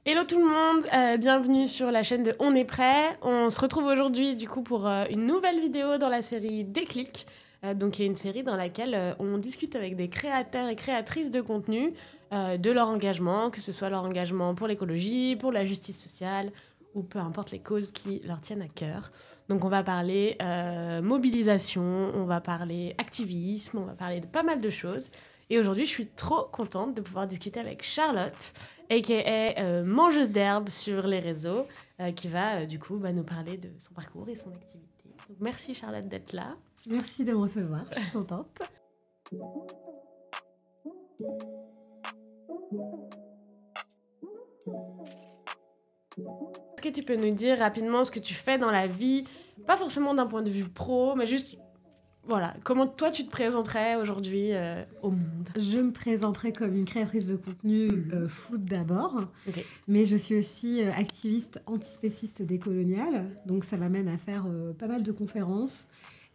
Hello tout le monde, bienvenue sur la chaîne de On est prêt. On se retrouve aujourd'hui du coup pour une nouvelle vidéo dans la série Déclic. Donc il y a une série dans laquelle on discute avec des créateurs et créatrices de contenu de leur engagement, que ce soit leur engagement pour l'écologie, pour la justice sociale ou peu importe les causes qui leur tiennent à cœur. Donc on va parler mobilisation, on va parler activisme, on va parler de pas mal de choses. Et aujourd'hui je suis trop contente de pouvoir discuter avec Charlotte, a.k.a. mangeuse d'herbe sur les réseaux, qui va du coup nous parler de son parcours et son activité. Donc, merci Charlotte d'être là. Merci de me recevoir, je suis contente. Est-ce que tu peux nous dire rapidement ce que tu fais dans la vie, pas forcément d'un point de vue pro, mais juste, voilà, comment toi tu te présenterais aujourd'hui au monde? Je me présenterai comme une créatrice de contenu food d'abord, mais je suis aussi activiste antispéciste décoloniale, donc ça m'amène à faire pas mal de conférences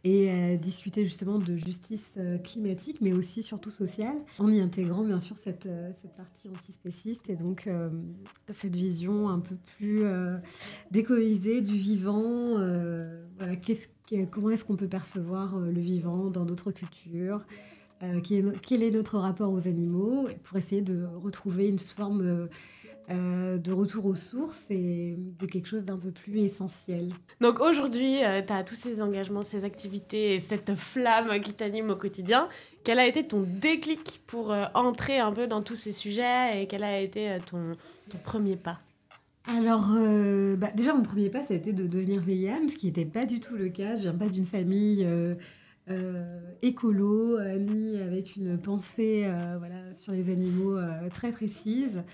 et discuter justement de justice climatique, mais aussi surtout sociale, en y intégrant bien sûr cette partie antispéciste et donc cette vision un peu plus décolonisée du vivant. Voilà, comment est-ce qu'on peut percevoir le vivant dans d'autres cultures, quel est notre rapport aux animaux, pour essayer de retrouver une forme de retour aux sources et de quelque chose d'un peu plus essentiel. Donc aujourd'hui, tu as tous ces engagements, ces activités et cette flamme qui t'anime au quotidien. Quel a été ton déclic pour entrer un peu dans tous ces sujets et quel a été ton premier pas? Alors, déjà, mon premier pas, ça a été de devenir végane, ce qui n'était pas du tout le cas. Je viens pas d'une famille écolo, ni avec une pensée voilà, sur les animaux très précise.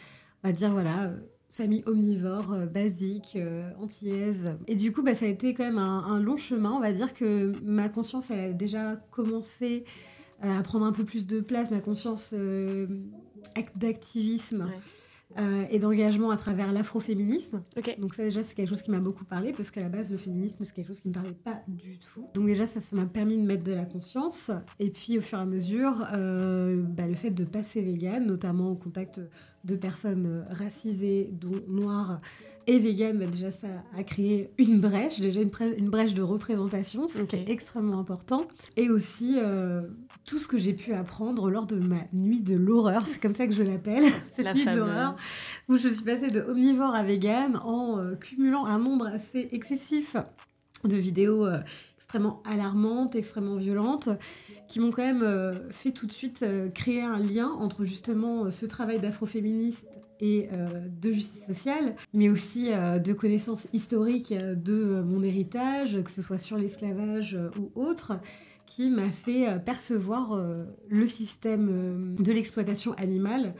On va dire, voilà, famille omnivore, basique, antillaise. Et du coup, ça a été quand même un long chemin. On va dire que ma conscience, elle a déjà commencé à prendre un peu plus de place, ma conscience d'activisme. Ouais. Et d'engagement à travers l'afroféminisme. Okay. Donc ça déjà c'est quelque chose qui m'a beaucoup parlé parce qu'à la base le féminisme c'est quelque chose qui me parlait pas du tout. Donc déjà ça m'a permis de mettre de la conscience et puis au fur et à mesure le fait de passer végane, notamment au contact de personnes racisées dont noires et véganes, déjà ça a créé une brèche, déjà une brèche de représentation, c'est extrêmement important. Et aussi tout ce que j'ai pu apprendre lors de ma nuit de l'horreur, c'est comme ça que je l'appelle, cette nuit de l'horreur, où je suis passée de omnivore à végane en cumulant un nombre assez excessif de vidéos extrêmement alarmantes, extrêmement violentes, qui m'ont quand même fait tout de suite créer un lien entre justement ce travail d'afroféministe et de justice sociale, mais aussi de connaissances historiques de mon héritage, que ce soit sur l'esclavage ou autre, qui m'a fait percevoir le système de l'exploitation animale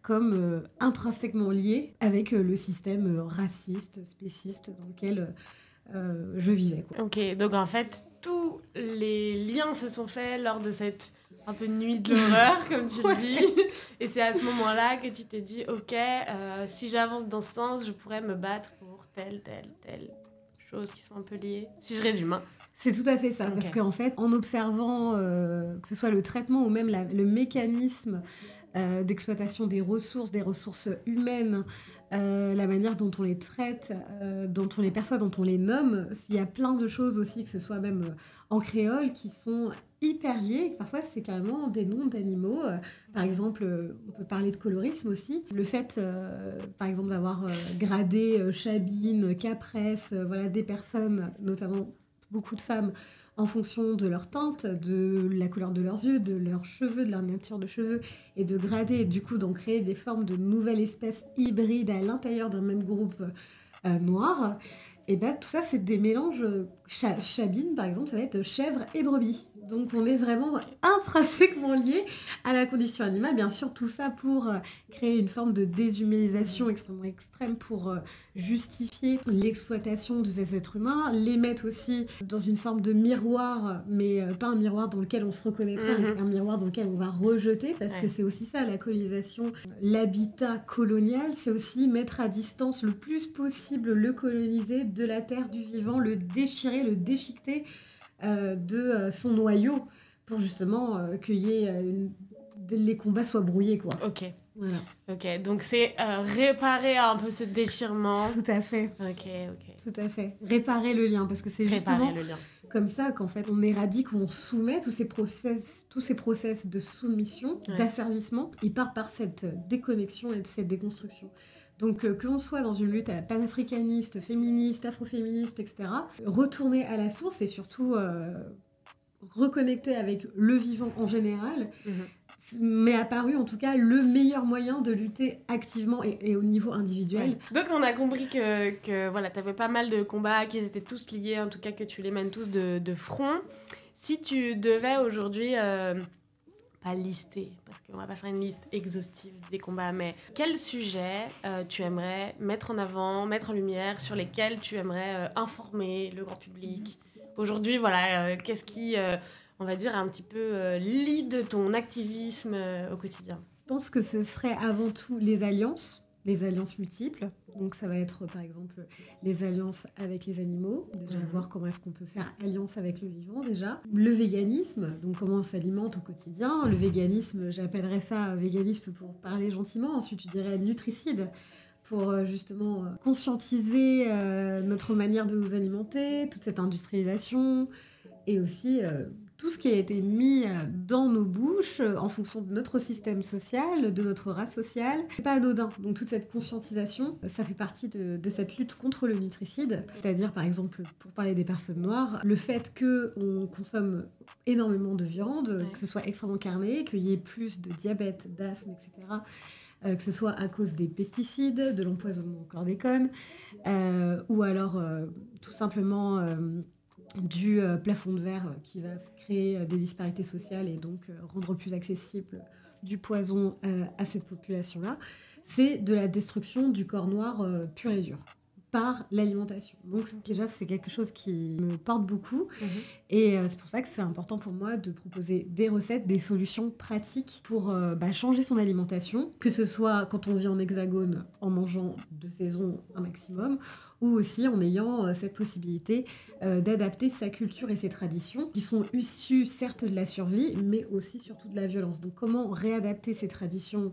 comme intrinsèquement lié avec le système raciste, spéciste dans lequel je vivais. Quoi. Ok, donc en fait, tous les liens se sont faits lors de cette un peu nuit de l'horreur, comme tu le dis. Et c'est à ce moment-là que tu t'es dit, ok, si j'avance dans ce sens, je pourrais me battre pour telle chose qui sont un peu liées. Si je résume, hein. C'est tout à fait ça, parce qu'en fait, en observant que ce soit le traitement ou même le mécanisme d'exploitation des ressources humaines, la manière dont on les traite, dont on les perçoit, dont on les nomme, il y a plein de choses aussi, que ce soit même en créole, qui sont hyper liées. Parfois, c'est carrément des noms d'animaux. Par exemple, on peut parler de colorisme aussi. Le fait, par exemple, d'avoir gradé Chabine, Capresse, voilà, des personnes, notamment beaucoup de femmes, en fonction de leur teinte, de la couleur de leurs yeux, de leurs cheveux, de leur nature de cheveux, et de grader, et du coup, d'en créer des formes de nouvelles espèces hybrides à l'intérieur d'un même groupe noir. Et tout ça, c'est des mélanges. Chabine, par exemple, ça va être chèvre et brebis. Donc, on est vraiment intrinsèquement liés à la condition animale. Bien sûr, tout ça pour créer une forme de déshumanisation extrêmement extrême pour justifier l'exploitation de ces êtres humains, les mettre aussi dans une forme de miroir, mais pas un miroir dans lequel on se reconnaîtrait, un miroir dans lequel on va rejeter, parce que c'est aussi ça, la colonisation. L'habitat colonial, c'est aussi mettre à distance le plus possible le colonisé de la terre, du vivant, le déchirer, le déchiqueter de son noyau pour justement que les combats soient brouillés, quoi. Ok. Voilà. Ok, donc c'est réparer un peu ce déchirement. Tout à fait. Ok. Tout à fait. Réparer le lien, parce que c'est justement le lien. comme ça qu'en fait on éradique, on soumet tous ces process de soumission, d'asservissement, ils partent par cette déconnexion et cette déconstruction. Donc que l'on soit dans une lutte panafricaniste, féministe, afroféministe, etc., retourner à la source et surtout reconnecter avec le vivant en général, m'est apparu en tout cas le meilleur moyen de lutter activement et au niveau individuel. Donc on a compris que voilà, tu avais pas mal de combats, qu'ils étaient tous liés, en tout cas que tu les mènes tous de front. Si tu devais aujourd'hui, pas lister, parce qu'on va pas faire une liste exhaustive des combats, mais quel sujet tu aimerais mettre en avant, mettre en lumière, sur lesquels tu aimerais informer le grand public aujourd'hui, voilà, qu'est-ce qui... on va dire, un petit peu lead ton activisme au quotidien? Je pense que ce serait avant tout les alliances multiples. Donc ça va être par exemple les alliances avec les animaux, déjà voir comment est-ce qu'on peut faire alliance avec le vivant déjà. Le véganisme, donc comment on s'alimente au quotidien. Le véganisme, j'appellerais ça véganisme pour parler gentiment. Ensuite, je dirais nutricide pour justement conscientiser notre manière de nous alimenter, toute cette industrialisation et aussi tout ce qui a été mis dans nos bouches en fonction de notre système social, de notre race sociale. C'est pas anodin. Donc toute cette conscientisation, ça fait partie de cette lutte contre le nutricide. C'est-à-dire par exemple, pour parler des personnes noires, le fait qu'on consomme énormément de viande, que ce soit extrêmement carné, qu'il y ait plus de diabète, d'asthme, etc., que ce soit à cause des pesticides, de l'empoisonnement au chlordécone, ou alors tout simplement du plafond de verre qui va créer des disparités sociales et donc rendre plus accessible du poison à cette population-là, c'est de la destruction du corps noir pur et dur par l'alimentation. Donc déjà, c'est quelque chose qui me porte beaucoup et c'est pour ça que c'est important pour moi de proposer des recettes, des solutions pratiques pour changer son alimentation, que ce soit quand on vit en hexagone en mangeant de saison un maximum, ou aussi en ayant cette possibilité d'adapter sa culture et ses traditions, qui sont issues certes de la survie, mais aussi surtout de la violence. Donc comment réadapter ces traditions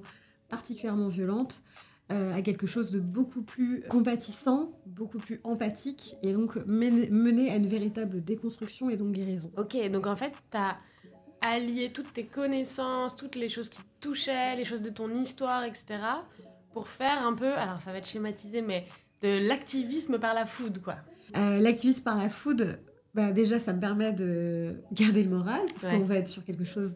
particulièrement violentes à quelque chose de beaucoup plus compatissant, beaucoup plus empathique, et donc mener à une véritable déconstruction et donc guérison. Ok, donc en fait, tu as allié toutes tes connaissances, toutes les choses qui te touchaient, les choses de ton histoire, etc., pour faire un peu, alors ça va être schématisé, mais de l'activisme par la food, quoi. L'activisme par la food, déjà, ça me permet de garder le moral, parce qu'on va être sur quelque chose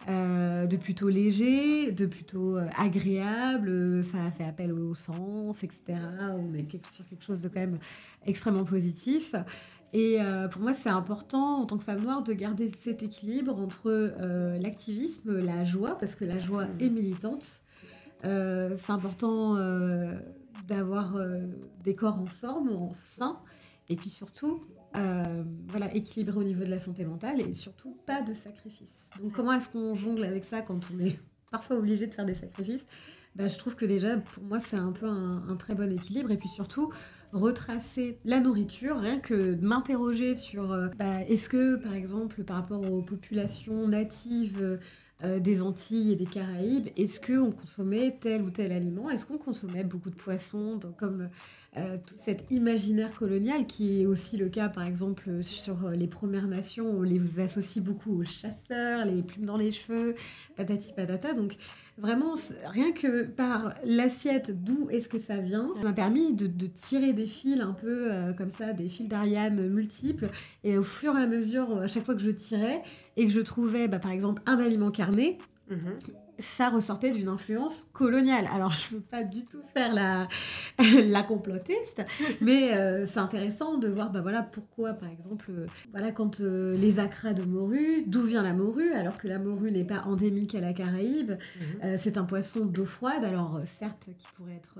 de plutôt léger, de plutôt agréable. Ça a fait appel au sens, etc. On est sur quelque chose de quand même extrêmement positif. Et pour moi, c'est important, en tant que femme noire, de garder cet équilibre entre l'activisme, la joie, parce que la joie est militante. C'est important d'avoir des corps en forme, en sain, et puis surtout équilibré au niveau de la santé mentale et surtout pas de sacrifice. Donc comment est-ce qu'on jongle avec ça quand on est parfois obligé de faire des sacrifices? Je trouve que déjà pour moi c'est un peu un très bon équilibre, et puis surtout retracer la nourriture, rien que de m'interroger sur est-ce que par exemple par rapport aux populations natives des Antilles et des Caraïbes, est-ce qu'on consommait tel ou tel aliment? Est-ce qu'on consommait beaucoup de poissons, comme tout cet imaginaire colonial qui est aussi le cas par exemple sur les Premières Nations? On les associe beaucoup aux chasseurs, les plumes dans les cheveux, patati patata. Donc vraiment, rien que par l'assiette, d'où est-ce que ça vient, ça m'a permis de tirer des fils un peu comme ça, des fils d'Ariane multiples, et au fur et à mesure, à chaque fois que je tirais et que je trouvais par exemple un aliment carné, ça ressortait d'une influence coloniale. Alors, je ne veux pas du tout faire la complotiste, mais c'est intéressant de voir pourquoi, par exemple, quand les acras de morue, d'où vient la morue, alors que la morue n'est pas endémique à la Caraïbe. C'est un poisson d'eau froide, alors certes, qui pourrait être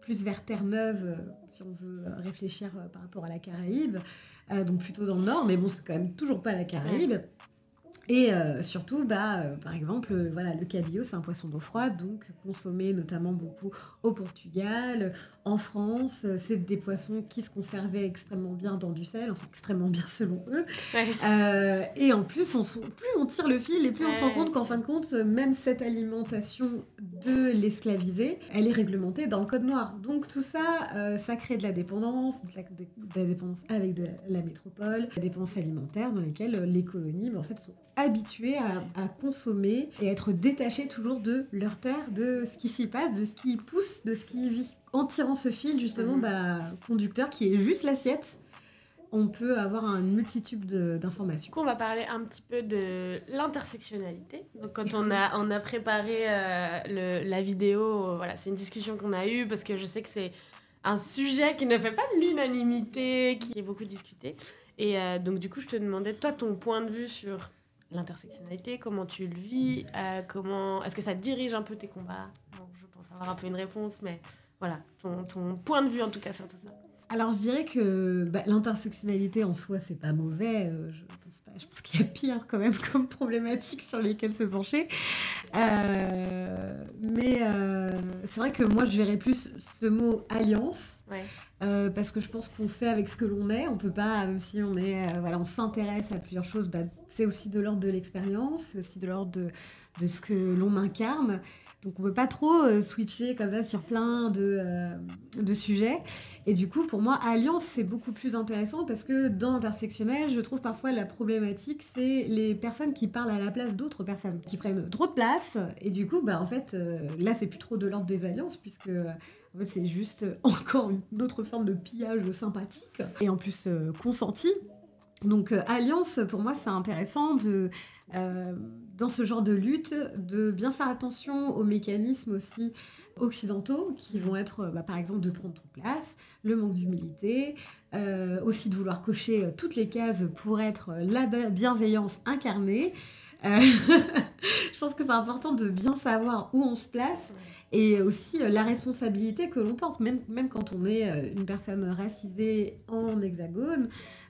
plus vers Terre-Neuve, si on veut réfléchir par rapport à la Caraïbe, donc plutôt dans le nord, mais bon, c'est quand même toujours pas la Caraïbe. Et surtout, par exemple, voilà, le cabillaud, c'est un poisson d'eau froide, donc consommé notamment beaucoup au Portugal, en France. C'est des poissons qui se conservaient extrêmement bien dans du sel, enfin extrêmement bien selon eux. Ouais. Et en plus, plus on tire le fil et plus on se rend compte qu'en Ok. fin de compte, même cette alimentation de l'esclavisé, elle est réglementée dans le code noir. Donc tout ça, ça crée de la dépendance, de la dépendance avec la métropole, la dépendance alimentaire dans lesquelles les colonies en fait, sont habitués à consommer et être détachés toujours de leur terre, de ce qui s'y passe, de ce qui y pousse, de ce qui y vit. En tirant ce fil, justement, conducteur qui est juste l'assiette, on peut avoir une multitude d'informations. Du coup, on va parler un petit peu de l'intersectionnalité. Donc, quand on a préparé la vidéo, voilà, c'est une discussion qu'on a eue parce que je sais que c'est un sujet qui ne fait pas l'unanimité, qui est beaucoup discuté. Et donc, du coup, je te demandais, toi, ton point de vue sur l'intersectionnalité, comment tu le vis, est-ce que ça dirige un peu tes combats? Bon, je pense avoir un peu une réponse, mais voilà, ton point de vue en tout cas sur tout ça. Alors je dirais que l'intersectionnalité en soi c'est pas mauvais, je pense pas. Je pense qu'il y a pire quand même comme problématique sur lesquelles se pencher. Mais c'est vrai que moi je verrais plus ce mot alliance. Ouais. Parce que je pense qu'on fait avec ce que l'on est, on peut pas, même si on est, on s'intéresse à plusieurs choses, c'est aussi de l'ordre de l'expérience, c'est aussi de l'ordre de ce que l'on incarne. Donc on peut pas trop switcher comme ça sur plein de sujets. Et du coup, pour moi, alliance, c'est beaucoup plus intéressant parce que dans l'intersectionnel, je trouve parfois la problématique, c'est les personnes qui parlent à la place d'autres personnes, qui prennent trop de place. Et du coup, en fait, là, c'est plus trop de l'ordre des alliances puisque... En fait, c'est juste encore une autre forme de pillage sympathique et en plus consenti. Donc, alliance, pour moi, c'est intéressant dans ce genre de lutte, de bien faire attention aux mécanismes aussi occidentaux qui vont être, par exemple, de prendre toute place, le manque d'humilité, aussi de vouloir cocher toutes les cases pour être la bienveillance incarnée. Je pense que c'est important de bien savoir où on se place et aussi la responsabilité que l'on porte, même quand on est une personne racisée en hexagone,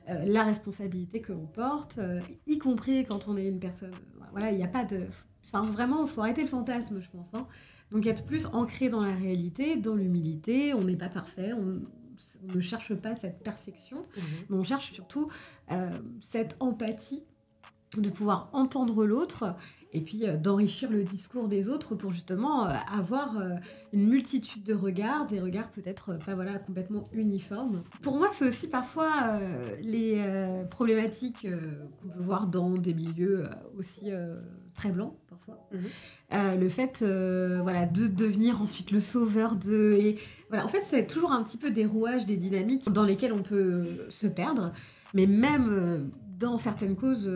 la responsabilité que l'on porte, y compris quand on est une personne... Voilà, il n'y a pas de... Enfin, vraiment, il faut arrêter le fantasme, je pense. Hein. Donc, être plus ancré dans la réalité, dans l'humilité. On n'est pas parfait, on ne cherche pas cette perfection, mais on cherche surtout cette empathie de pouvoir entendre l'autre et puis d'enrichir le discours des autres pour justement avoir une multitude de regards, des regards peut-être pas complètement uniformes. Pour moi, c'est aussi parfois les problématiques qu'on peut voir dans des milieux aussi très blancs parfois. Le fait de devenir ensuite le sauveur de... Et, voilà, en fait, c'est toujours un petit peu des rouages, des dynamiques dans lesquelles on peut se perdre, mais même... dans certaines causes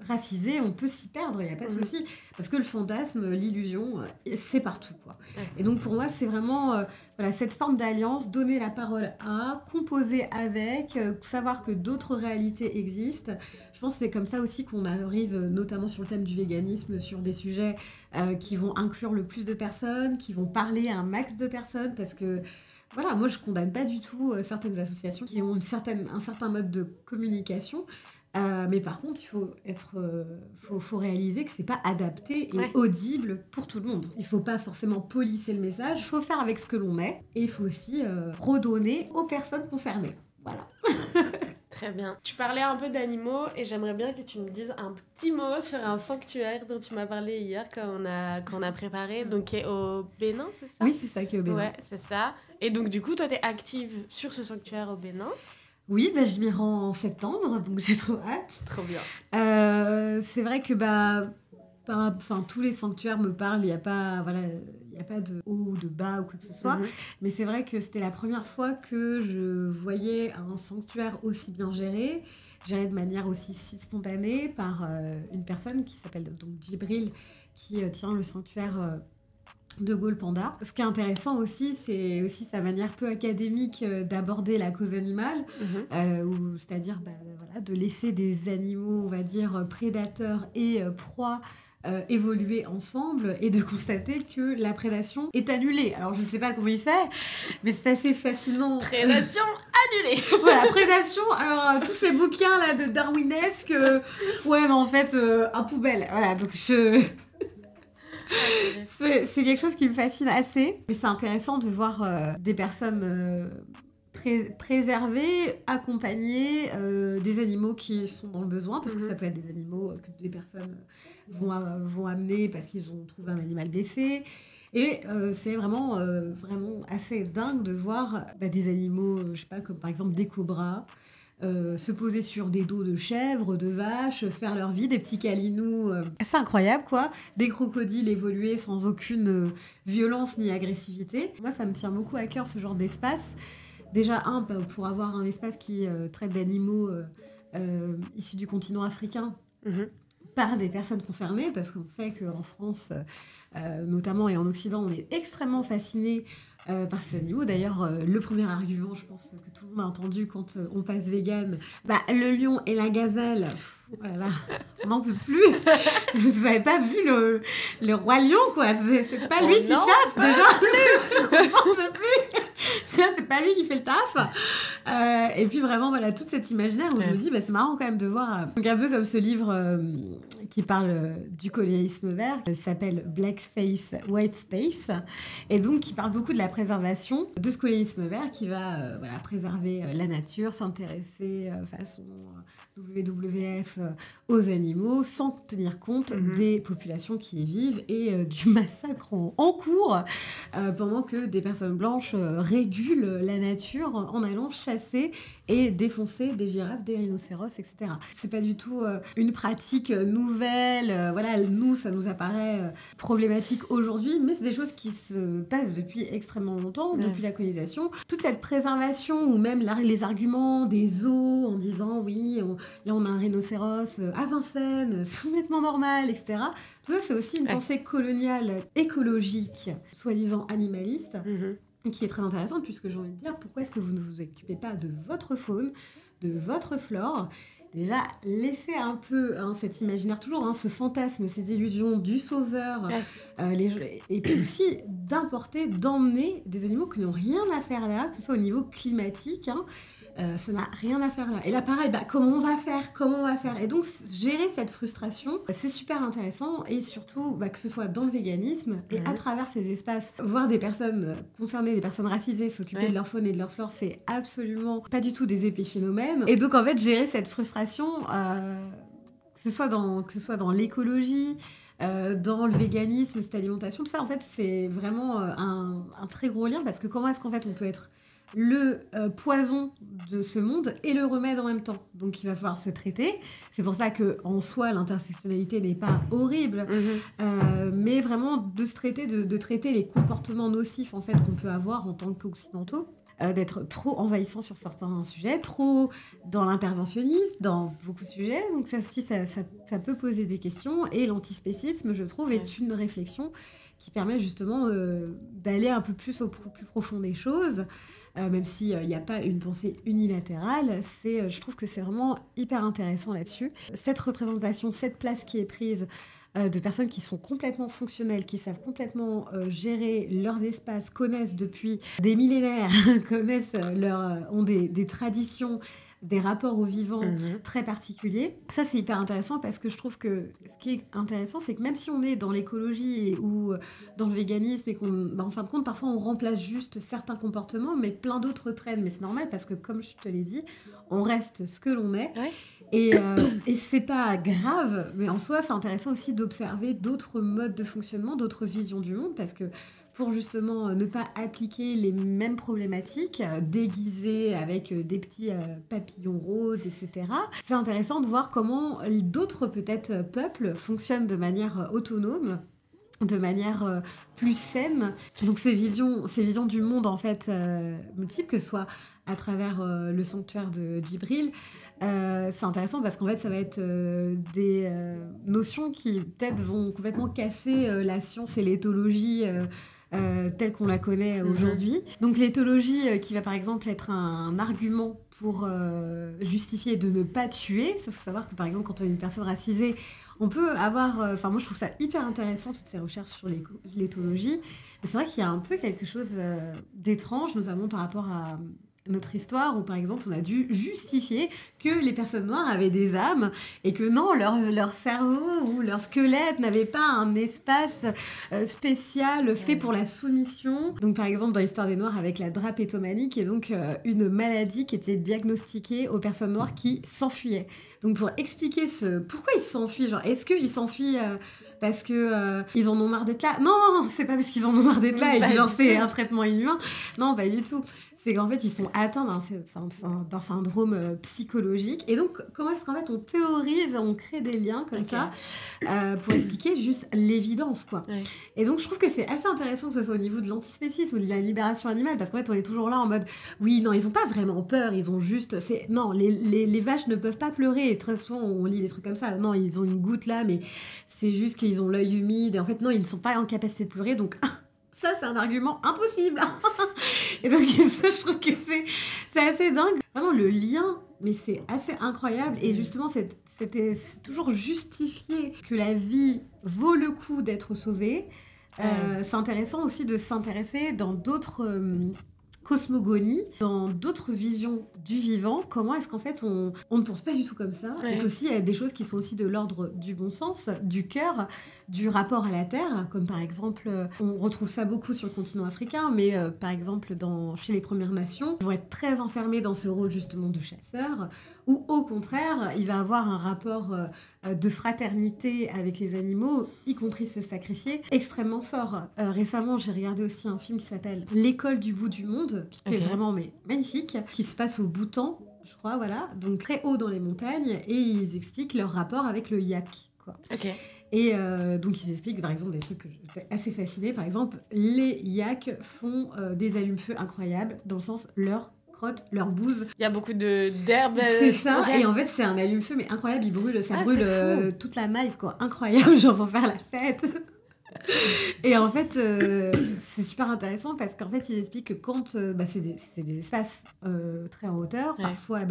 racisées, on peut s'y perdre, il n'y a pas de souci. Parce que le fantasme, l'illusion, c'est partout, quoi. Et donc, pour moi, c'est vraiment cette forme d'alliance, donner la parole à, composer avec, savoir que d'autres réalités existent. Je pense que c'est comme ça aussi qu'on arrive, notamment sur le thème du véganisme, sur des sujets qui vont inclure le plus de personnes, qui vont parler à un max de personnes, parce que voilà, moi, je ne condamne pas du tout certaines associations qui ont un certain mode de communication. Mais par contre, il faut réaliser que c'est pas adapté et audible pour tout le monde. Il faut pas forcément polisser le message, il faut faire avec ce que l'on est et il faut aussi redonner aux personnes concernées. Voilà. Très bien. Tu parlais un peu d'animaux et j'aimerais bien que tu me dises un petit mot sur un sanctuaire dont tu m'as parlé hier quand on a préparé, donc qui est au Bénin, c'est ça? Oui, c'est ça qui est au Bénin. Ouais, c'est ça. Et donc du coup, toi, t'es active sur ce sanctuaire au Bénin. Oui, je m'y rends en septembre, donc j'ai trop hâte. Trop bien. C'est vrai que tous les sanctuaires me parlent, il n'y a pas de haut ou de bas ou quoi que ce soit. Mais c'est vrai que c'était la première fois que je voyais un sanctuaire aussi bien géré de manière aussi si spontanée par une personne qui s'appelle donc Djibril, qui tient le sanctuaire de Gaulle Panda. Ce qui est intéressant aussi, c'est aussi sa manière peu académique d'aborder la cause animale, c'est-à-dire de laisser des animaux, on va dire, prédateurs et proies évoluer ensemble et de constater que la prédation est annulée. Alors je ne sais pas comment il fait, mais c'est assez fascinant. Prédation annulée. Voilà, prédation. Alors tous ces bouquins là de darwinesque, ouais mais en fait à poubelle. Voilà, donc c'est quelque chose qui me fascine assez. Mais c'est intéressant de voir des personnes préserver, accompagner des animaux qui sont dans le besoin, parce que ça peut être des animaux que des personnes vont amener parce qu'ils ont trouvé un animal blessé. Et c'est vraiment assez dingue de voir des animaux, je sais pas, comme par exemple des cobras, se poser sur des dos de chèvres, de vaches, faire leur vie, des petits calinous. C'est incroyable, quoi. Des crocodiles évoluer sans aucune violence ni agressivité. Moi, ça me tient beaucoup à cœur, ce genre d'espace. Déjà, pour avoir un espace qui traite d'animaux issus du continent africain par des personnes concernées, parce qu'on sait qu'en France, notamment et en Occident, on est extrêmement fascinés par ces animaux. D'ailleurs, le premier argument, je pense, que tout le monde a entendu quand on passe vegan, le lion et la gazelle, voilà, on n'en peut plus. Vous n'avez pas vu le roi lion, quoi. C'est pas lui qui chasse, déjà. On n'en peut plus. C'est pas lui qui fait le taf. Et puis vraiment, voilà, toute cette imaginaire où je me dis, c'est marrant quand même de voir donc un peu comme ce livre qui parle du colonialisme vert, qui s'appelle Black Space, White Space, et donc qui parle beaucoup de la préservation de ce colonialisme vert qui va préserver la nature, s'intéresser façon WWF aux animaux sans tenir compte des populations qui y vivent et du massacre en cours pendant que des personnes blanches régulent la nature en allant chasser et défoncer des girafes, des rhinocéros, etc. C'est pas du tout une pratique nouvelle. Nous, ça nous apparaît problématique aujourd'hui, mais c'est des choses qui se passent depuis extrêmement longtemps, depuis la colonisation. Toute cette préservation, ou même les arguments des zoos en disant oui, là on a un rhinocéros à Vincennes, c'est complètement normal, etc. Tout ça, c'est aussi une pensée coloniale, écologique, soi-disant animaliste, qui est très intéressante, puisque j'ai envie de dire, pourquoi est-ce que vous ne vous occupez pas de votre faune, de votre flore ? Déjà, laissez un peu cet imaginaire, toujours ce fantasme, ces illusions du sauveur, et puis aussi d'emmener des animaux qui n'ont rien à faire là, que ce soit au niveau climatique, ça n'a rien à faire là. Et là, pareil, comment on va faire ? Et donc, gérer cette frustration, c'est super intéressant, et surtout, que ce soit dans le véganisme, et à travers ces espaces, voir des personnes concernées, des personnes racisées, s'occuper de leur faune et de leur flore, c'est absolument pas du tout des épiphénomènes. Et donc, en fait, gérer cette frustration, que ce soit dans l'écologie, dans le véganisme, cette alimentation, tout ça, en fait, c'est vraiment un très gros lien, parce que comment est-ce qu'en fait, on peut être le poison de ce monde et le remède en même temps. Donc il va falloir se traiter. C'est pour ça qu'en soi, l'intersectionnalité n'est pas horrible, mais vraiment de se traiter, de traiter les comportements nocifs en fait, qu'on peut avoir en tant qu'occidentaux, d'être trop envahissant sur certains sujets, trop dans l'interventionnisme, dans beaucoup de sujets. Donc ça peut poser des questions. Et l'antispécisme, je trouve, est une réflexion qui permet justement d'aller un peu plus au plus profond des choses. Même s'il n'y a pas une pensée unilatérale, je trouve que c'est vraiment hyper intéressant là-dessus. Cette représentation, cette place qui est prise de personnes qui sont complètement fonctionnelles, qui savent complètement gérer leurs espaces, connaissent depuis des millénaires, ont des traditions, des rapports au vivant très particuliers. Ça, c'est hyper intéressant parce que je trouve que ce qui est intéressant, c'est que même si on est dans l'écologie ou dans le véganisme et en fin de compte, parfois on remplace juste certains comportements, mais plein d'autres traînent. Mais c'est normal parce que, comme je te l'ai dit, on reste ce que l'on est. Ouais. Et c'est pas grave, mais en soi, c'est intéressant aussi d'observer d'autres modes de fonctionnement, d'autres visions du monde, parce que pour justement ne pas appliquer les mêmes problématiques, déguisées avec des petits papillons roses, etc. C'est intéressant de voir comment d'autres peut-être peuples fonctionnent de manière autonome, de manière plus saine. Donc ces visions du monde en fait multiples, que ce soit à travers le sanctuaire de Djibril, c'est intéressant parce qu'en fait ça va être des notions qui peut-être vont complètement casser la science et l'éthologie telle qu'on la connaît aujourd'hui. Donc l'éthologie qui va par exemple être un argument pour justifier de ne pas tuer. Il faut savoir que par exemple quand on est une personne racisée, on peut avoir... moi, je trouve ça hyper intéressant, toutes ces recherches sur l'éthologie. Et c'est vrai qu'il y a un peu quelque chose d'étrange, notamment par rapport à notre histoire, où par exemple, on a dû justifier que les personnes noires avaient des âmes, et que non, leur cerveau ou leur squelette n'avait pas un espace spécial fait pour la soumission. Donc par exemple, dans l'histoire des Noirs, avec la drapétomanie, qui est donc une maladie qui était diagnostiquée aux personnes noires qui s'enfuyaient. Donc pour expliquer pourquoi ils s'enfuient, genre est-ce qu'ils s'enfuient parce que ils en ont marre d'être là? Non, c'est pas parce qu'ils en ont marre d'être là et que genre c'est un traitement inhumain. Non, pas du tout. C'est qu'en fait, ils sont atteints d'un syndrome psychologique. Et donc, comment est-ce qu'en fait, on théorise, on crée des liens comme ça pour expliquer juste l'évidence, quoi. Ouais. Et donc, je trouve que c'est assez intéressant que ce soit au niveau de l'antispécisme ou de la libération animale, parce qu'en fait, on est toujours là en mode, oui, non, ils ont pas vraiment peur, ils ont juste... Non, les vaches ne peuvent pas pleurer. Et très souvent, on lit des trucs comme ça. Non, ils ont une goutte là, mais c'est juste qu'ils ont l'œil humide. Et en fait, non, ils ne sont pas en capacité de pleurer, donc... Ça, c'est un argument impossible. Et donc, ça, je trouve que c'est assez dingue. Vraiment, le lien, mais c'est assez incroyable. Et justement, c'est toujours justifié que la vie vaut le coup d'être sauvée. C'est intéressant aussi de s'intéresser dans d'autres... cosmogonie, dans d'autres visions du vivant, comment est-ce qu'en fait on ne pense pas du tout comme ça, et qu'aussi il y a des choses qui sont aussi de l'ordre du bon sens, du cœur, du rapport à la terre, comme par exemple, on retrouve ça beaucoup sur le continent africain, mais par exemple chez les Premières Nations, ils vont être très enfermés dans ce rôle justement de chasseur, ou au contraire, il va avoir un rapport de fraternité avec les animaux, y compris se sacrifier, extrêmement fort. Récemment, j'ai regardé aussi un film qui s'appelle L'école du bout du monde, qui était vraiment magnifique, qui se passe au Bhoutan, je crois, voilà, donc très haut dans les montagnes, et ils expliquent leur rapport avec le yak, quoi. Et donc ils expliquent par exemple des trucs que j'étais assez fascinée. Par exemple, les yaks font des allumes-feu incroyables, dans le sens leur bouse. Il y a beaucoup d'herbes. C'est ça, et en fait c'est un allume-feu mais incroyable, il brûle, ça brûle toute la maille, quoi, incroyable, genre pour faire la fête. Et en fait c'est super intéressant parce qu'en fait ils expliquent que quand c'est des espaces très en hauteur, parfois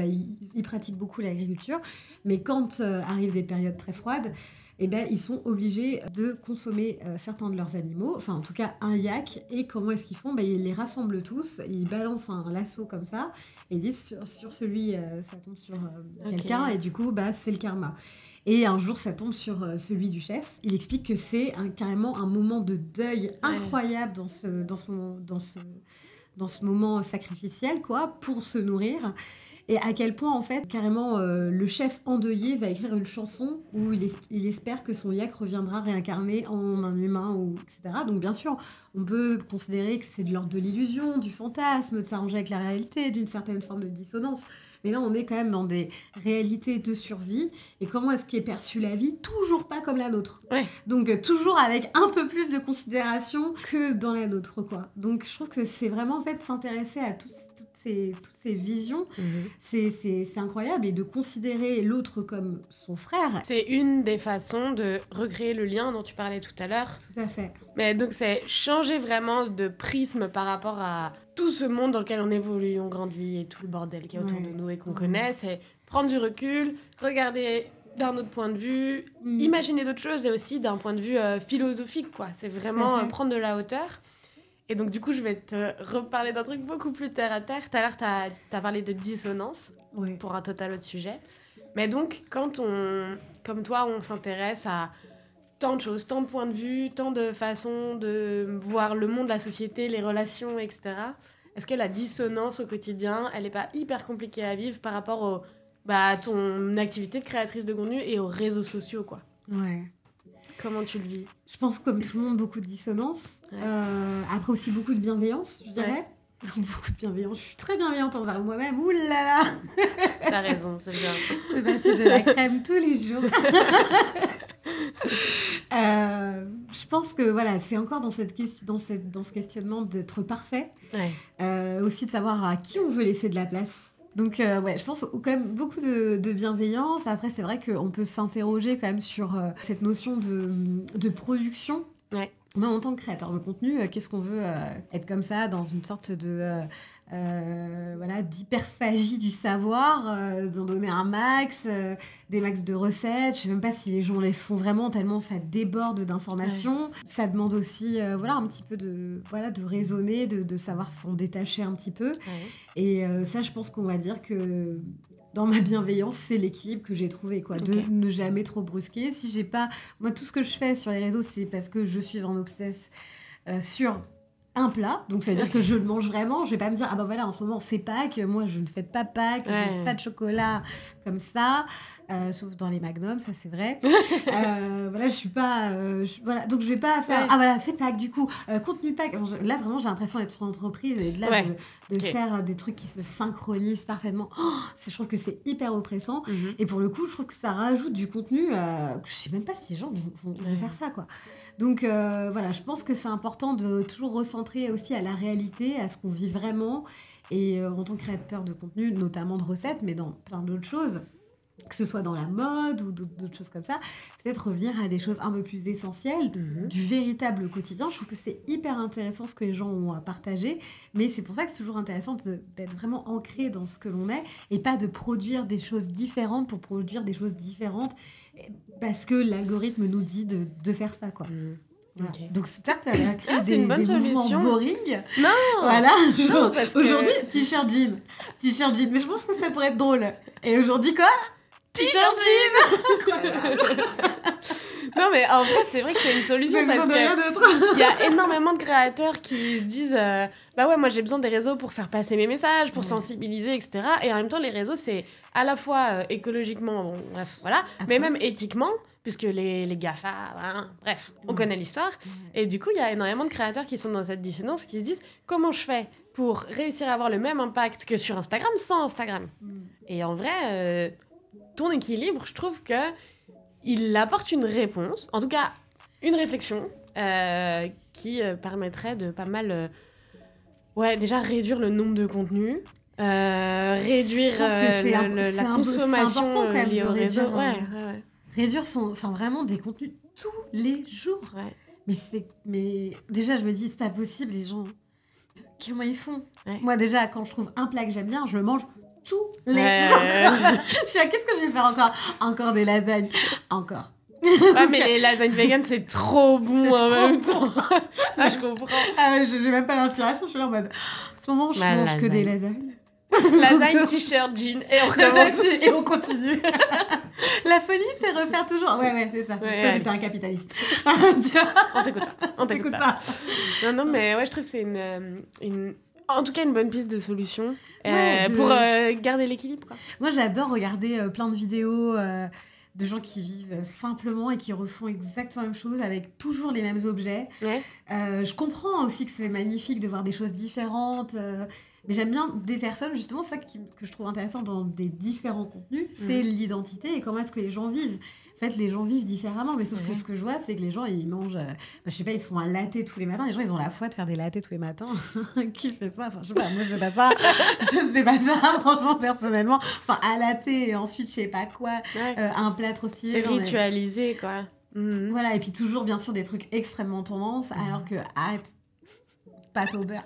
ils pratiquent beaucoup l'agriculture, mais quand arrivent des périodes très froides, eh ben, ils sont obligés de consommer certains de leurs animaux, enfin en tout cas un yak, et comment est-ce qu'ils font? Ils les rassemblent tous, ils balancent un lasso comme ça, et ils disent sur celui, ça tombe sur quelqu'un, et du coup c'est le karma. Et un jour ça tombe sur celui du chef. Il explique que c'est carrément un moment de deuil incroyable dans ce moment sacrificiel, quoi, pour se nourrir. Et à quel point, en fait, carrément, le chef endeuillé va écrire une chanson où il espère que son yak reviendra réincarné en un humain, etc. Donc, bien sûr, on peut considérer que c'est de l'ordre de l'illusion, du fantasme, de s'arranger avec la réalité, d'une certaine forme de dissonance. Mais là, on est quand même dans des réalités de survie. Et comment est-ce qu'est perçue la vie? Toujours pas comme la nôtre. Donc, toujours avec un peu plus de considération que dans la nôtre, quoi. Donc, je trouve que c'est vraiment, en fait, s'intéresser à toutes ces visions. C'est incroyable. Et de considérer l'autre comme son frère. C'est une des façons de recréer le lien dont tu parlais tout à l'heure. Tout à fait. Mais donc, c'est changer vraiment de prisme par rapport à tout ce monde dans lequel on évolue, on grandit, et tout le bordel qui est autour de nous et qu'on connaît. C'est prendre du recul, regarder d'un autre point de vue, imaginer d'autres choses, et aussi d'un point de vue philosophique, quoi. C'est vraiment prendre de la hauteur. Et donc, du coup, je vais te reparler d'un truc beaucoup plus terre à terre. Tout à l'heure, t'as parlé de dissonance pour un total autre sujet. Mais donc, quand comme toi, on s'intéresse à tant de choses, tant de points de vue, tant de façons de voir le monde, la société, les relations, etc. Est-ce que la dissonance au quotidien, elle n'est pas hyper compliquée à vivre par rapport à ton activité de créatrice de contenu et aux réseaux sociaux, quoi? Ouais. Comment tu le vis? Je pense, comme tout le monde, beaucoup de dissonance. Après aussi beaucoup de bienveillance, je dirais. Beaucoup de bienveillance. Je suis très bienveillante envers moi-même. Ouh là là. T'as raison, c'est bien. C'est passer de la crème tous les jours. Je pense que voilà, c'est encore dans ce questionnement d'être parfait. Aussi de savoir à qui on veut laisser de la place. Donc, je pense quand même beaucoup de bienveillance. Après, c'est vrai qu'on peut s'interroger quand même sur cette notion de production. Mais en tant que créateur de contenu, qu'est-ce qu'on veut être comme ça, dans une sorte de d'hyperphagie du savoir, d'en donner un max, des max de recettes. Je sais même pas si les gens les font vraiment, tellement ça déborde d'informations. Ouais. Ça demande aussi un petit peu de raisonner, de savoir s'en détacher un petit peu. Ouais. Et ça, je pense qu'on va dire que dans ma bienveillance, c'est l'équilibre que j'ai trouvé, quoi, de ne jamais trop brusquer. Si j'ai pas... Moi, tout ce que je fais sur les réseaux, c'est parce que je suis en obsesse sur un plat. Donc, ça veut dire que je le mange vraiment. Je vais pas me dire, ah ben voilà, en ce moment, c'est Pâques. Moi, je ne fête pas Pâques. Je ne mange pas de chocolat comme ça. Sauf dans les magnums, ça, c'est vrai. Je suis pas... donc, je vais pas faire... Ah, voilà, c'est Pâques, du coup. Contenu Pâques. Là, vraiment, j'ai l'impression d'être sur l'entreprise et de faire des trucs qui se synchronisent parfaitement. Je trouve que c'est hyper oppressant. Mm-hmm. Et pour le coup, je trouve que ça rajoute du contenu que je sais même pas si les gens vont faire ça, quoi. Donc, je pense que c'est important de toujours recentrer aussi à la réalité, à ce qu'on vit vraiment. Et en tant que créateur de contenu, notamment de recettes, mais dans plein d'autres choses, que ce soit dans la mode ou d'autres choses comme ça, peut-être revenir à des choses un peu plus essentielles, du véritable quotidien. Je trouve que c'est hyper intéressant ce que les gens ont à partager, mais c'est pour ça que c'est toujours intéressant d'être vraiment ancré dans ce que l'on est et pas de produire des choses différentes pour produire des choses différentes parce que l'algorithme nous dit de faire ça, quoi. Voilà. Okay. Donc c'est peut-être que ça va créer des mouvements boring. Non, voilà. Non, parce que... Aujourd'hui, t-shirt jean. Mais je pense que ça pourrait être drôle. Et aujourd'hui, quoi ? T-shirt jean. Non, mais en fait, c'est vrai que c'est une solution parce qu'il y a énormément de créateurs qui se disent moi j'ai besoin des réseaux pour faire passer mes messages, pour sensibiliser, etc. Et en même temps, les réseaux, c'est à la fois écologiquement, mais même éthiquement, puisque les GAFA, on connaît l'histoire. Et du coup, il y a énormément de créateurs qui sont dans cette dissonance, qui se disent comment je fais pour réussir à avoir le même impact que sur Instagram sans Instagram. Et en vrai, ton équilibre, je trouve que il apporte une réponse, en tout cas une réflexion qui permettrait de pas mal déjà réduire le nombre de contenus, réduire la consommation liée au réseau. Réduire vraiment des contenus tous les jours. Mais déjà, je me dis, c'est pas possible, les gens, comment ils font ? Moi, déjà, quand je trouve un plat que j'aime bien, je le mange tous les jours. Je suis là, qu'est-ce que je vais faire encore des lasagnes. Encore. Mais les lasagnes vegan, c'est trop bon en même temps. Je comprends. J'ai même pas l'inspiration, je suis là en mode... En ce moment, je mange que des lasagnes. Lasagne, t-shirt, jean, et on recommence. Et on continue. La folie, c'est refaire toujours. Ouais, c'est ça. Toi, t'es un capitaliste. On t'écoute pas. Non, mais je trouve que c'est en tout cas, une bonne piste de solution pour garder l'équilibre, quoi. Moi, j'adore regarder plein de vidéos de gens qui vivent simplement et qui refont exactement la même chose avec toujours les mêmes objets. Je comprends aussi que c'est magnifique de voir des choses différentes, mais j'aime bien des personnes, justement, ça que je trouve intéressant dans des différents contenus, c'est l'identité et comment est-ce que les gens vivent. En fait, les gens vivent différemment, mais sauf que ce que je vois, c'est que les gens, ils mangent... je sais pas, ils se font un latte tous les matins. Les gens, ils ont la foi de faire des lattés tous les matins. Qui fait ça ? Enfin, je sais pas, moi, je fais pas ça. Je ne fais pas ça, franchement, personnellement. Enfin, un latte et ensuite, je sais pas quoi, un plat trop stylé. C'est ritualisé, quoi. Voilà, et puis toujours, bien sûr, des trucs extrêmement tendance, alors que, pâte au beurre.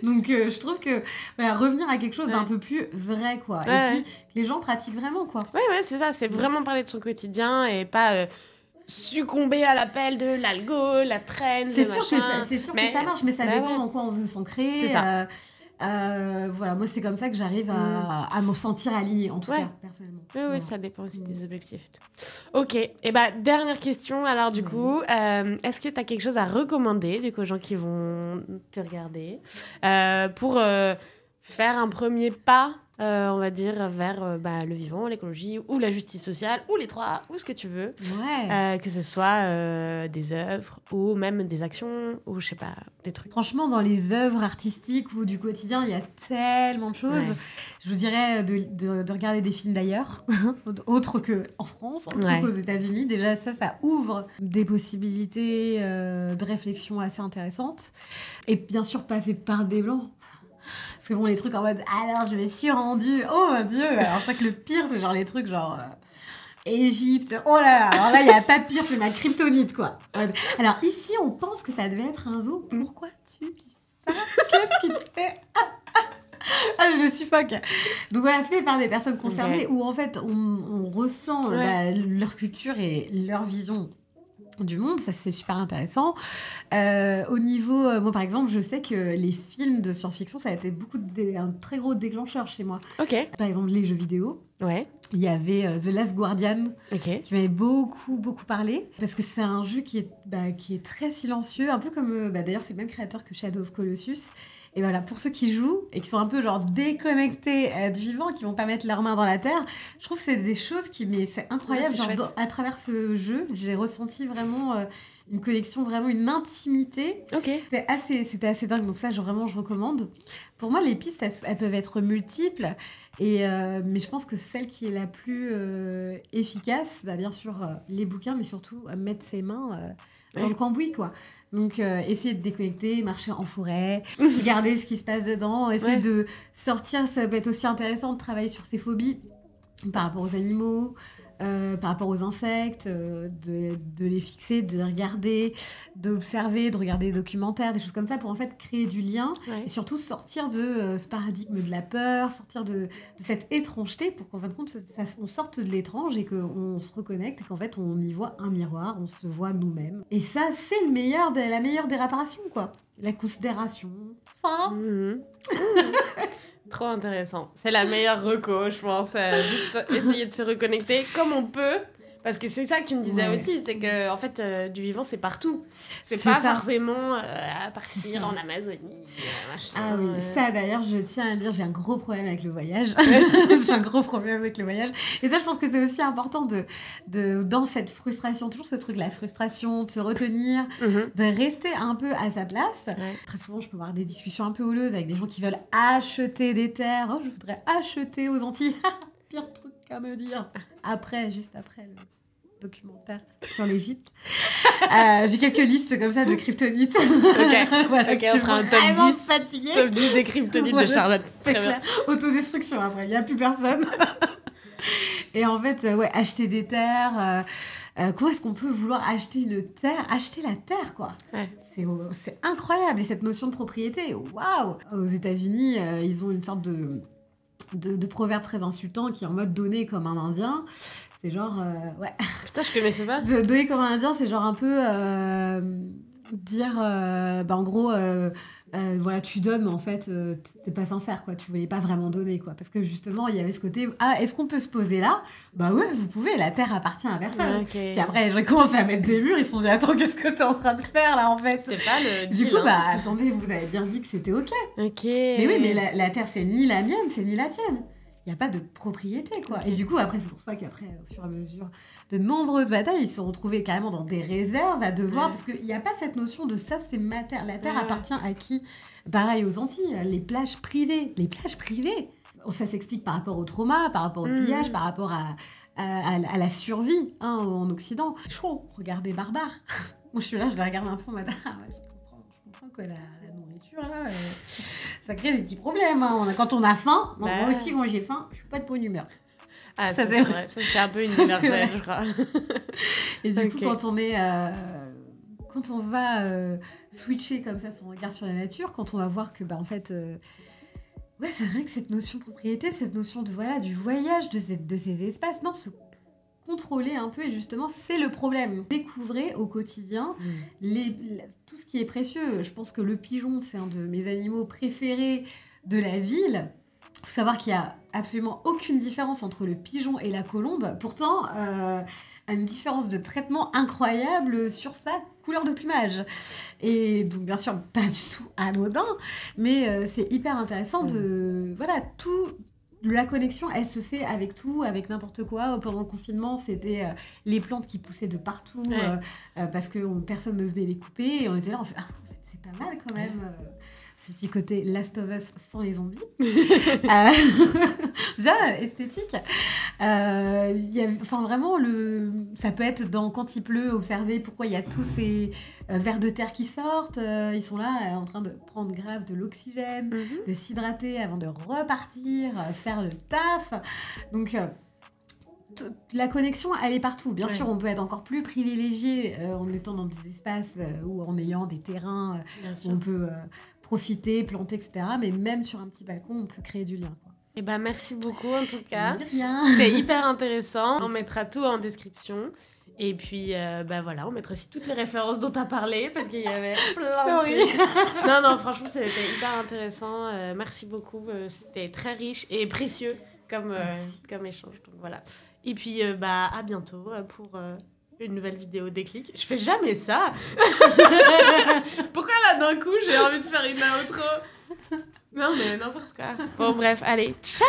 Donc je trouve que revenir à quelque chose d'un peu plus vrai, quoi, et puis que les gens pratiquent vraiment, quoi. C'est ça, c'est vraiment parler de son quotidien et pas succomber à l'appel de l'algo, la trend, c'est sûr que ça marche, mais ça dépend dans quoi on veut s'ancrer. C'est ça. Moi c'est comme ça que j'arrive à me sentir alignée, en tout cas, personnellement. Oui, ça dépend aussi des objectifs et tout. Ok, et dernière question, alors du coup, est-ce que tu as quelque chose à recommander du coup, aux gens qui vont te regarder pour faire un premier pas, on va dire, vers le vivant, l'écologie ou la justice sociale, ou les trois, ou ce que tu veux, que ce soit des œuvres ou même des actions ou je sais pas, des trucs. Franchement, dans les œuvres artistiques ou du quotidien, il y a tellement de choses. Je vous dirais de regarder des films d'ailleurs, autres qu'en France, autres qu'aux États-Unis. Déjà, ça ouvre des possibilités de réflexion assez intéressantes. Et bien sûr, pas fait par des Blancs. Parce que les trucs en mode alors je me suis rendue, oh mon Dieu, alors je crois que le pire c'est genre les trucs genre Égypte, oh là là, alors là, il n'y a pas pire, c'est ma kryptonite, quoi. Alors ici, on pense que ça devait être un zoo. Pourquoi tu dis ça? Qu'est-ce qui te fait... je suffoque. Donc voilà, fait par des personnes concernées, où en fait, on ressent leur culture et leur vision du monde, ça c'est super intéressant. Au niveau, moi par exemple, je sais que les films de science-fiction, ça a été un très gros déclencheur chez moi. Par exemple, les jeux vidéo. Il y avait The Last Guardian qui m'avait beaucoup parlé, parce que c'est un jeu qui est très silencieux, un peu comme d'ailleurs c'est le même créateur que Shadow of Colossus. Et voilà, pour ceux qui jouent et qui sont un peu genre déconnectés du vivant, qui vont pas mettre leurs mains dans la terre, je trouve que c'est des choses c'est incroyable. À travers ce jeu, j'ai ressenti vraiment une connexion, vraiment une intimité. C'était assez dingue, donc ça, vraiment, je recommande. Pour moi, les pistes, elles peuvent être multiples, mais je pense que celle qui est la plus efficace, bien sûr, les bouquins, mais surtout mettre ses mains dans le cambouis, quoi. Donc, essayer de déconnecter, marcher en forêt, regarder ce qui se passe dedans, essayer de sortir. Ça peut être aussi intéressant de travailler sur ses phobies par rapport aux animaux, par rapport aux insectes, de les fixer, de les regarder, d'observer, de regarder des documentaires, des choses comme ça, pour en fait créer du lien et surtout sortir de ce paradigme de la peur, sortir de cette étrangeté, pour qu'en fin de compte, on sorte de l'étrange et qu'on se reconnecte et qu'en fait, on y voit un miroir, on se voit nous-mêmes. Et ça, c'est la meilleure des réparations, quoi. La considération, ça. Trop intéressant. C'est la meilleure reco, je pense. Juste essayer de se reconnecter comme on peut. Parce que c'est ça que tu me disais aussi, c'est que en fait, du vivant, c'est partout. C'est pas forcément à partir en Amazonie, machin. Ah oui, ça d'ailleurs, je tiens à le dire, j'ai un gros problème avec le voyage. J'ai un gros problème avec le voyage. Et ça, je pense que c'est aussi important dans cette frustration, toujours ce truc, la frustration, de se retenir, de rester un peu à sa place. Très souvent, je peux avoir des discussions un peu houleuses avec des gens qui veulent acheter des terres. Oh, je voudrais acheter aux Antilles. Pire truc à me dire. Juste après le documentaire sur l'Égypte. J'ai quelques listes comme ça de kryptonites. Voilà, on fera un top 10. Fatiguée. Top 10 des kryptonites de Charlotte. C'est clair. Autodestruction après, il n'y a plus personne. Et en fait, acheter des terres. Comment est-ce qu'on peut vouloir acheter une terre? Acheter la terre, quoi. C'est incroyable. Et cette notion de propriété, waouh! Aux États-Unis, ils ont une sorte de proverbe très insultant qui est en mode donner comme un Indien. C'est genre... Putain, je connaissais pas. Donner comme un Indien, c'est genre un peu dire... en gros, voilà, tu donnes, mais en fait, c'est pas sincère, quoi. Tu voulais pas vraiment donner, quoi. Parce que justement, il y avait ce côté... Ah, est-ce qu'on peut se poser là? Bah ouais, vous pouvez. La terre appartient à personne. Puis après, j'ai commencé à mettre des murs. Ils se sont dit, attends, qu'est-ce que t'es en train de faire, là, en fait? C'était pas le deal, Du coup, attendez, vous avez bien dit que c'était OK. Mais oui, mais la terre, c'est ni la mienne, c'est ni la tienne. Il n'y a pas de propriété, quoi. Et du coup, après, c'est pour ça qu'après, au fur et à mesure de nombreuses batailles, ils se sont retrouvés carrément dans des réserves à devoir... Parce qu'il n'y a pas cette notion de ça, c'est ma terre. La terre appartient à qui? Pareil aux Antilles, les plages privées. Les plages privées, ça s'explique par rapport au trauma, par rapport au pillage, par rapport à la survie en Occident. Chaud, regardez Barbare. Moi, je suis là, je les regarde un peu en mode... je comprends que la nourriture, là... ça crée des petits problèmes. Quand on a faim, moi aussi, quand j'ai faim, je suis pas de bonne humeur. Ah, ça c'est vrai. Ça, c'est un peu universel, je crois. Et du coup, quand on va switcher comme ça son regard sur la nature, quand on va voir que, en fait, c'est vrai que cette notion de propriété, cette notion du voyage, de ces espaces, se contrôler un peu, et justement, c'est le problème. Découvrez au quotidien tout ce qui est précieux. Je pense que le pigeon, c'est un de mes animaux préférés de la ville. Il faut savoir qu'il n'y a absolument aucune différence entre le pigeon et la colombe. Pourtant, une différence de traitement incroyable sur sa couleur de plumage. Et donc, bien sûr, pas du tout anodin, mais c'est hyper intéressant de... La connexion, elle se fait avec tout, avec n'importe quoi. Pendant le confinement, c'était les plantes qui poussaient de partout parce que personne ne venait les couper. Et on était là, on fait, en fait, c'est pas mal quand même. Ce petit côté Last of Us sans les zombies. Ça, esthétique. Vraiment, ça peut être quand il pleut, observer pourquoi il y a tous ces vers de terre qui sortent. Ils sont là en train de prendre grave de l'oxygène, de s'hydrater avant de repartir, faire le taf. Donc, la connexion, elle est partout. Bien sûr, on peut être encore plus privilégié en étant dans des espaces ou en ayant des terrains où on peut profiter, planter, etc. Mais même sur un petit balcon, on peut créer du lien, quoi. Et ben merci beaucoup en tout cas. De rien. C'était hyper intéressant. On mettra tout en description. Et puis, voilà, on mettra aussi toutes les références dont tu as parlé parce qu'il y avait plein de trucs. Non, franchement, c'était hyper intéressant. Merci beaucoup. C'était très riche et précieux comme échange. Donc voilà. Et puis, à bientôt pour une nouvelle vidéo Déclic. Je fais jamais ça. Pourquoi là, d'un coup, j'ai envie de faire une outro? Non, mais n'importe quoi. Bon, bref, allez, ciao!